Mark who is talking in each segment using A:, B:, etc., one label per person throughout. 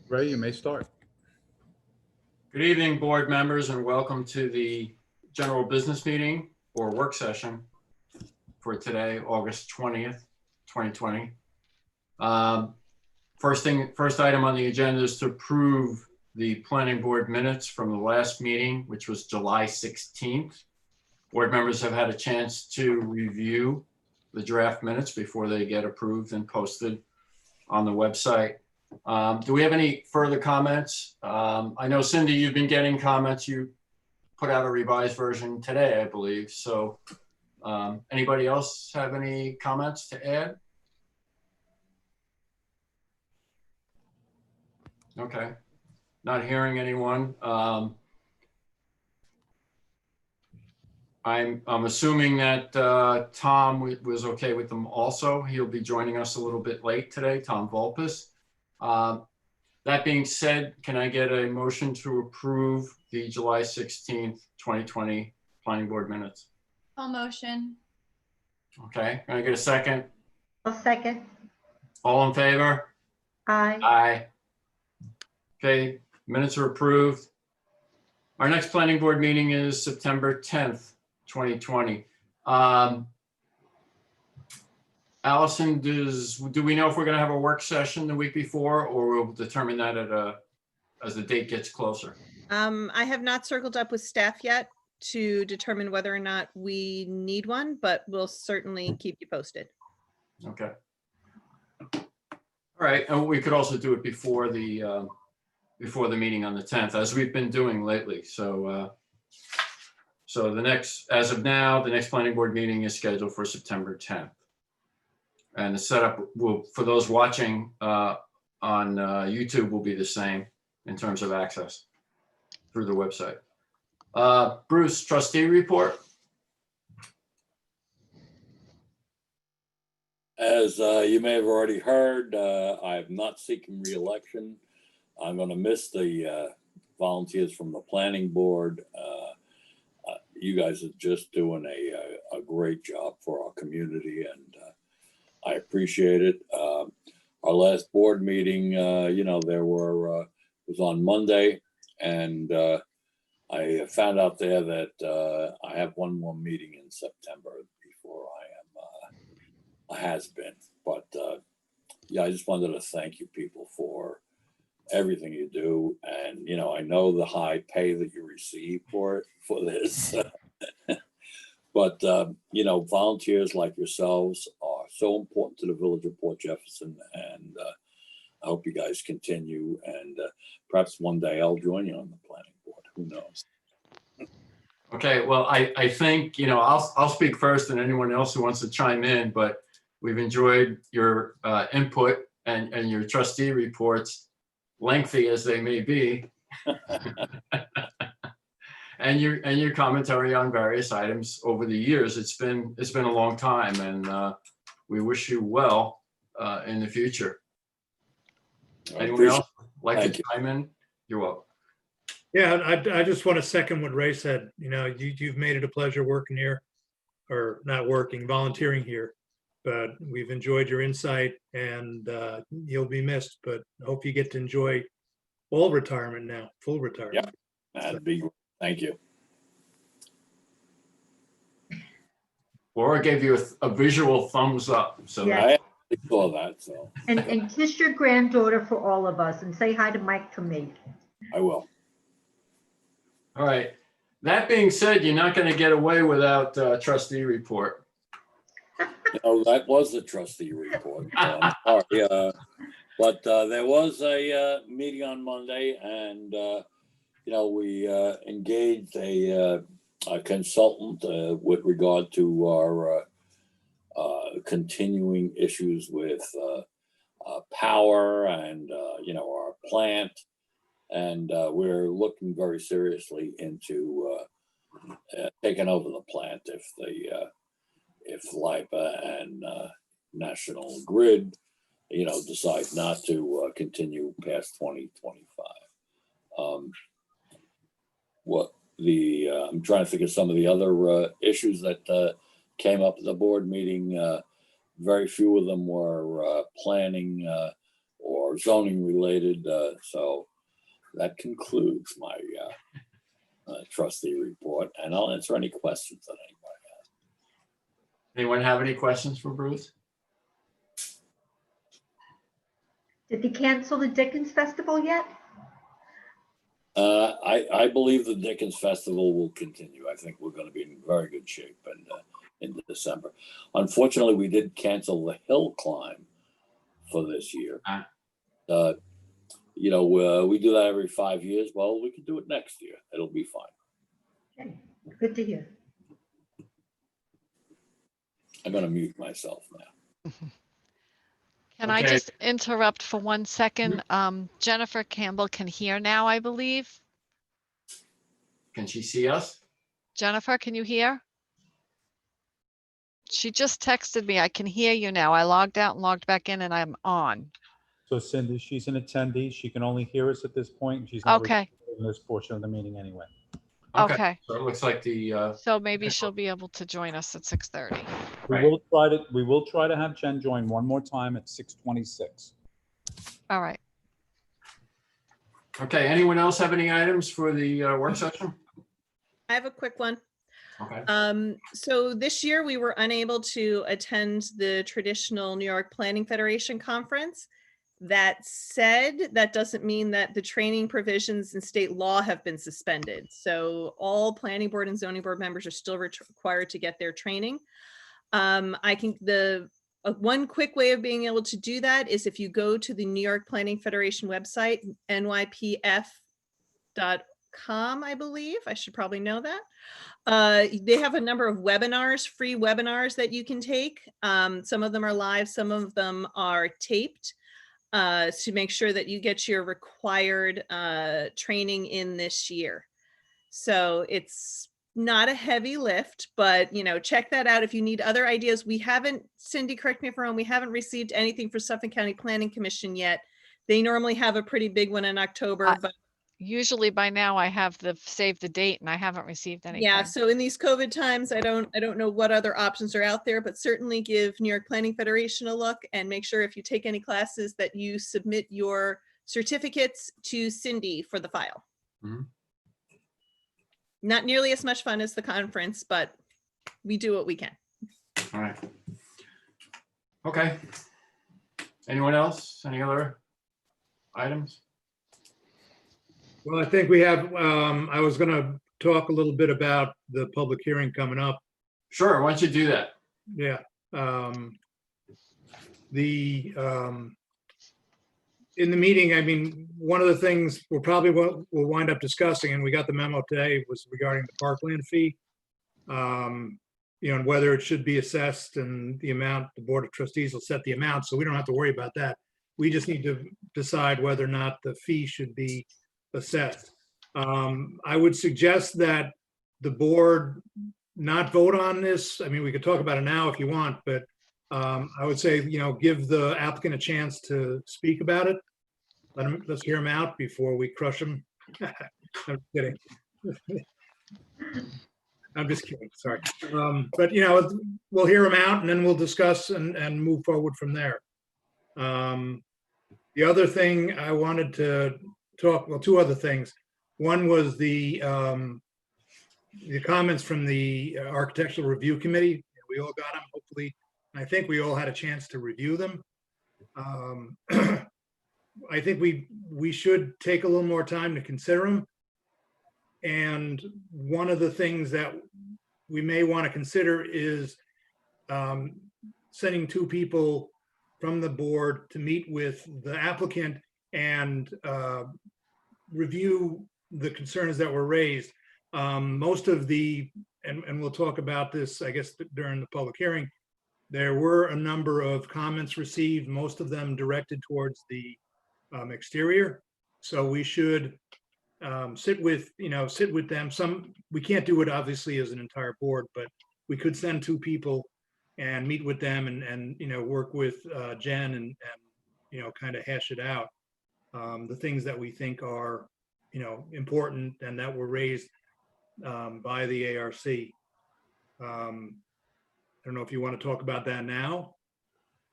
A: Ray, you may start.
B: Good evening, board members, and welcome to the general business meeting or work session for today, August 20th, 2020. First item on the agenda is to approve the planning board minutes from the last meeting, which was July 16th. Board members have had a chance to review the draft minutes before they get approved and posted on the website. Do we have any further comments? I know, Cindy, you've been getting comments. You put out a revised version today, I believe. So anybody else have any comments to add? Okay, not hearing anyone. I'm assuming that Tom was okay with them also. He'll be joining us a little bit late today, Tom Volpes. That being said, can I get a motion to approve the July 16th, 2020 planning board minutes?
C: I'll motion.
B: Okay, can I get a second?
D: I'll second.
B: All in favor?
D: Aye.
B: Aye. Okay, minutes are approved. Our next planning board meeting is September 10th, 2020. Allison, do we know if we're going to have a work session the week before, or we'll determine that as the date gets closer?
E: I have not circled up with staff yet to determine whether or not we need one, but we'll certainly keep you posted.
B: Okay. All right, and we could also do it before the meeting on the 10th, as we've been doing lately. So as of now, the next planning board meeting is scheduled for September 10th. And the setup will, for those watching on YouTube, will be the same in terms of access through the website. Bruce, trustee report.
F: As you may have already heard, I am not seeking re-election. I'm going to miss the volunteers from the planning board. You guys are just doing a great job for our community, and I appreciate it. Our last board meeting, was on Monday, and I found out there that I have one more meeting in September before I am a has-been. But yeah, I just wanted to thank you people for everything you do, and I know the high pay that you receive for this. But volunteers like yourselves are so important to the village of Port Jefferson, and I hope you guys continue, and perhaps one day I'll join you on the planning board. Who knows?
B: Okay, well, I think I'll speak first, and anyone else who wants to chime in. But we've enjoyed your input and your trustee reports, lengthy as they may be. And your commentary on various items over the years. It's been a long time, and we wish you well in the future. Anyone else like to chime in? You're welcome.
G: Yeah, I just want to second what Ray said. You've made it a pleasure working here, or not working, volunteering here. But we've enjoyed your insight, and you'll be missed. But I hope you get to enjoy all retirement now, full retirement.
F: Yeah, that'd be great. Thank you.
B: Laura gave you a visual thumbs up. So
D: Yes.
F: I saw that, so
D: And kiss your granddaughter for all of us, and say hi to Mike from me.
F: I will.
B: all right. That being said, you're not going to get away without trustee report.
F: That was the trustee report. Sorry, but there was a meeting on Monday, and we engaged a consultant with regard to our continuing issues with power and our plant, and we're looking very seriously into taking over the plant if LIPA and National Grid decide not to continue past 2025. I'm trying to think of some of the other issues that came up at the board meeting. Very few of them were planning or zoning related. So that concludes my trustee report, and I'll answer any questions that anybody has.
B: Anyone have any questions for Bruce?
D: Did they cancel the Dickens Festival yet?
F: I believe the Dickens Festival will continue. I think we're going to be in very good shape in December. Unfortunately, we did cancel the hill climb for this year. You know, we do that every 5 years. Well, we can do it next year. It'll be fine.
D: Okay, good to hear.
F: I'm going to mute myself now.
A: Can I
B: Okay.
A: just interrupt for 1 second? Jennifer Campbell can hear now, I believe.
B: Can she see us?
A: Jennifer, can you hear? She just texted me. I can hear you now. I logged out and logged back in and I'm on.
C: So Cindy, she's an attendee. She can only hear us at this point. And she's not
A: Okay,
C: in this portion of the meeting anyway.
A: okay.
B: So it looks like the,
A: So maybe she'll be able to join us at 6:30.
B: Right.
C: We will try to have Jen join one more time at 6:26.
A: All right.
B: okay, anyone else have any items for the work session?
E: I have a quick one.
B: Okay,
E: So this year we were unable to attend the traditional New York Planning Federation conference. That said, that doesn't mean that the training provisions in state law have been suspended. So all planning board and zoning board members are still required to get their training. One quick way of being able to do that is if you go to the New York Planning Federation website, nypf.com, I believe. I should probably know that. They have a number of webinars, free webinars that you can take. Some of them are live, some of them are taped to make sure that you get your required training in this year. So it's not a heavy lift, but check that out if you need other ideas. We haven't, Cindy, correct me if I'm wrong, we haven't received anything for Suffolk County Planning Commission yet. They normally have a pretty big one in October, but
A: Usually by now I have the save the date and I haven't received anything.
E: yeah, so in these COVID times, I don't know what other options are out there, but certainly give New York Planning Federation a look and make sure if you take any classes that you submit your certificates to Cindy for the file.
B: Mhm.
E: Not nearly as much fun as the conference, but we do what we can.
B: all right. Okay. Anyone else? Any other items?
G: Well, I think we have, I was going to talk a little bit about the public hearing coming up.
B: Sure, why don't you do that?
G: Yeah. In the meeting, I mean, one of the things we'll wind up discussing, and we got the memo today, was regarding the parkland fee. And whether it should be assessed and the amount, the Board of Trustees will set the amount, so we don't have to worry about that. We just need to decide whether or not the fee should be assessed. I would suggest that the board not vote on this. I mean, we could talk about it now if you want, but I would say, give the applicant a chance to speak about it. Let's hear him out before we crush him. I'm kidding. I'm just kidding, sorry. But we'll hear him out and then we'll discuss and move forward from there. The other thing I wanted to talk, well, two other things. One was the comments from the Architectural Review Committee. We all got them, hopefully. I think we all had a chance to review them. I think we should take a little more time to consider them. And one of the things that we may want to consider is sending two people from the board to meet with the applicant and review the concerns that were raised. Most of the, and we'll talk about this, I guess, during the public hearing, there were a number of comments received, most of them directed towards the exterior. So we should sit with them. We can't do it obviously as an entire board, but we could send two people and meet with them and work with Jen and kind of hash it out. The things that we think are, important and that were raised by the ARC. I don't know if you want to talk about that now,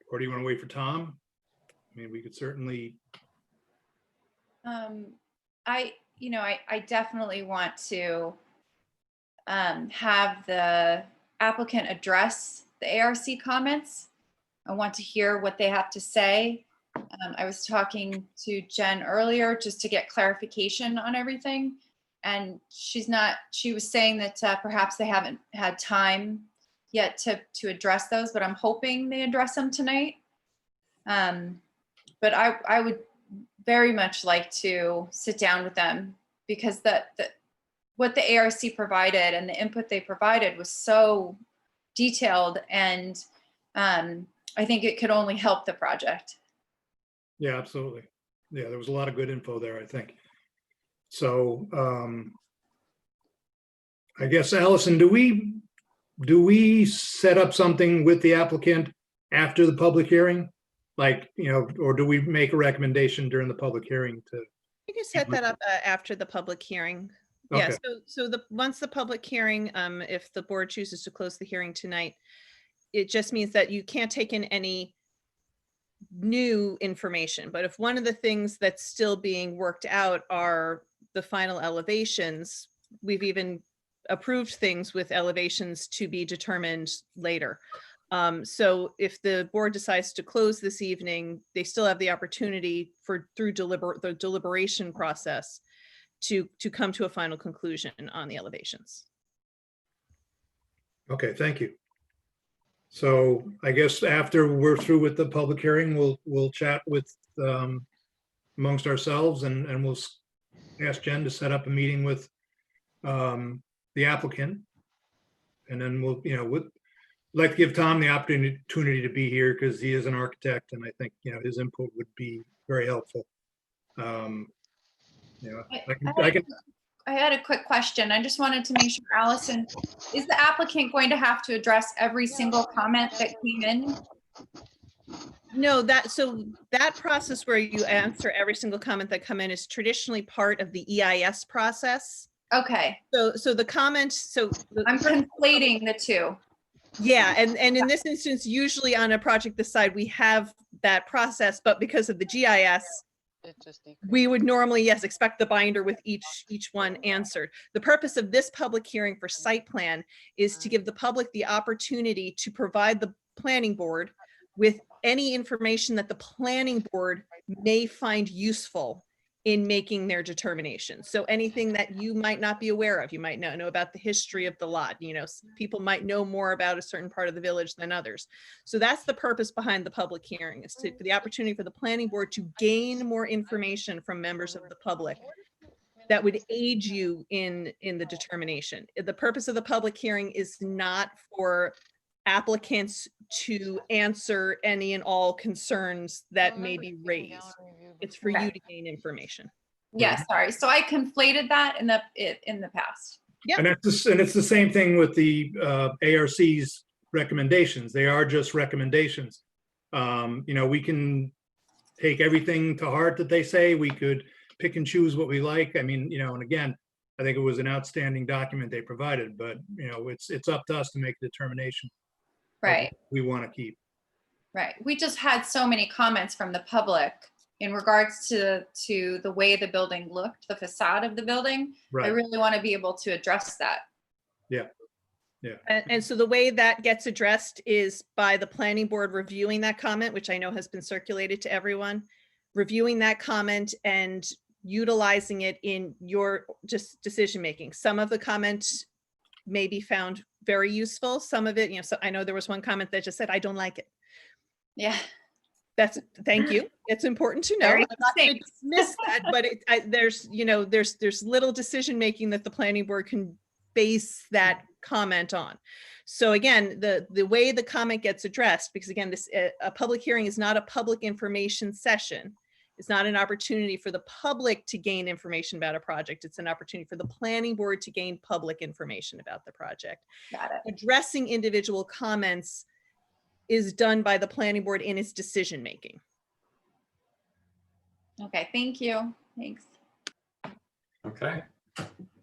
G: or do you want to wait for Tom? I mean, we could certainly,
H: I definitely want to have the applicant address the ARC comments. I want to hear what they have to say. I was talking to Jen earlier just to get clarification on everything. And she was saying that perhaps they haven't had time yet to address those, but I'm hoping they address them tonight. But I would very much like to sit down with them, because what the ARC provided and the input they provided was so detailed, and I think it could only help the project.
G: yeah, absolutely. Yeah, there was a lot of good info there, I think. So I guess, Allison, do we set up something with the applicant after the public hearing? Like, or do we make a recommendation during the public hearing to?
E: You can set that up after the public hearing. Yeah,
G: Okay.
E: so once the public hearing, if the board chooses to close the hearing tonight, it just means that you can't take in any new information. But if one of the things that's still being worked out are the final elevations, we've even approved things with elevations to be determined later. So if the board decides to close this evening, they still have the opportunity through the deliberation process to come to a final conclusion on the elevations.
G: Okay, thank you. So I guess after we're through with the public hearing, we'll chat with amongst ourselves, and we'll ask Jen to set up a meeting with the applicant. And then we'd like to give Tom the opportunity to be here because he is an architect, and I think his input would be very helpful.
H: I had a quick question. I just wanted to make sure, Allison, is the applicant going to have to address every single comment that came in?
E: No, so that process where you answer every single comment that come in is traditionally part of the EIS process.
H: Okay,
E: So the comment,
H: I'm conflating the two.
E: yeah, and in this instance, usually on a project this side, we have that process, but because of the GIS, we would normally, yes, expect the binder with each one answered. The purpose of this public hearing for site plan is to give the public the opportunity to provide the planning board with any information that the planning board may find useful in making their determination. So anything that you might not be aware of, you might not know about the history of the lot. People might know more about a certain part of the village than others. So that's the purpose behind the public hearing, is for the opportunity for the planning board to gain more information from members of the public that would aid you in the determination. The purpose of the public hearing is not for applicants to answer any and all concerns that may be raised. It's for you to gain information.
H: Yeah, sorry. So I conflated that in the past.
E: Yeah.
G: And it's the same thing with the ARC's recommendations. They are just recommendations. We can take everything to heart that they say. We could pick and choose what we like. I mean, and again, I think it was an outstanding document they provided, but it's up to us to make a determination.
H: Right.
G: We want to keep.
H: Right. We just had so many comments from the public in regards to the way the building looked, the facade of the building.
G: Right.
H: I really want to be able to address that.
G: Yeah. Yeah.
E: And so the way that gets addressed is by the planning board reviewing that comment, which I know has been circulated to everyone, reviewing that comment and utilizing it in your just decision making. Some of the comments may be found very useful. Some of it, so I know there was one comment that just said, I don't like it.
H: Yeah.
E: Thank you. It's important to know.
H: Very
E: I'm not going to
H: distinct.
E: dismiss that, but there's little decision making that the planning board can base that comment on. So again, the way the comment gets addressed, because again, a public hearing is not a public information session. It's not an opportunity for the public to gain information about a project. It's an opportunity for the planning board to gain public information about the project.
H: Got it.
E: Addressing individual comments is done by the planning board in its decision making.
H: Okay. Thank you. Thanks.
B: Okay.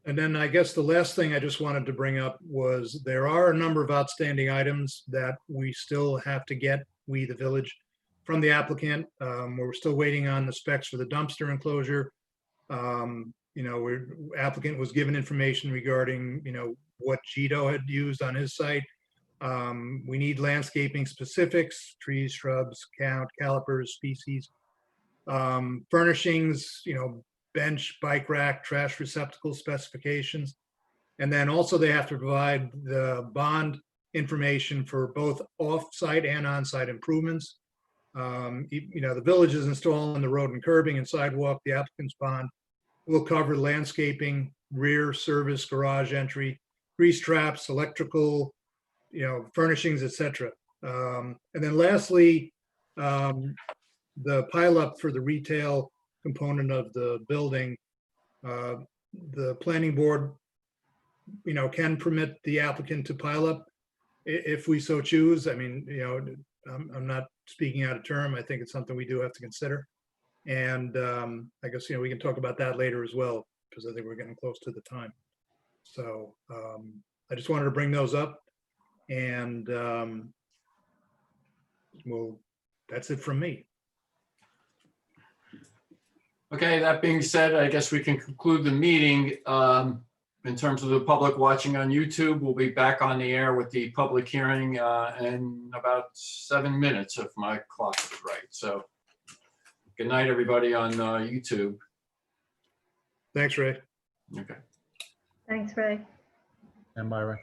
G: And then I guess the last thing I just wanted to bring up was there are a number of outstanding items that we still have to get, we, the village, from the applicant. We're still waiting on the specs for the dumpster enclosure. Applicant was given information regarding, what Gito had used on his site. We need landscaping specifics, trees, shrubs, count, calipers, species. Furnishings, bench, bike rack, trash receptacle specifications. And then also they have to provide the bond information for both off-site and on-site improvements. The village is installing the road and curbing and sidewalk. The applicant's bond will cover landscaping, rear service, garage entry, grease traps, electrical, furnishings, etc. And then lastly, the pileup for the retail component of the building, the planning board, can permit the applicant to pile up if we so choose. I mean, I'm not speaking out of term. I think it's something we do have to consider. And I guess, we can talk about that later as well, because I think we're getting close to the time. So I just wanted to bring those up. And that's it from me.
B: Okay, that being said, I guess we can conclude the meeting. In terms of the public watching on YouTube, we'll be back on the air with the public hearing in about 7 minutes if my clock is right. So good night, everybody on YouTube.
G: Thanks, Ray.
B: Okay.
D: Thanks, Ray.
C: And Myra.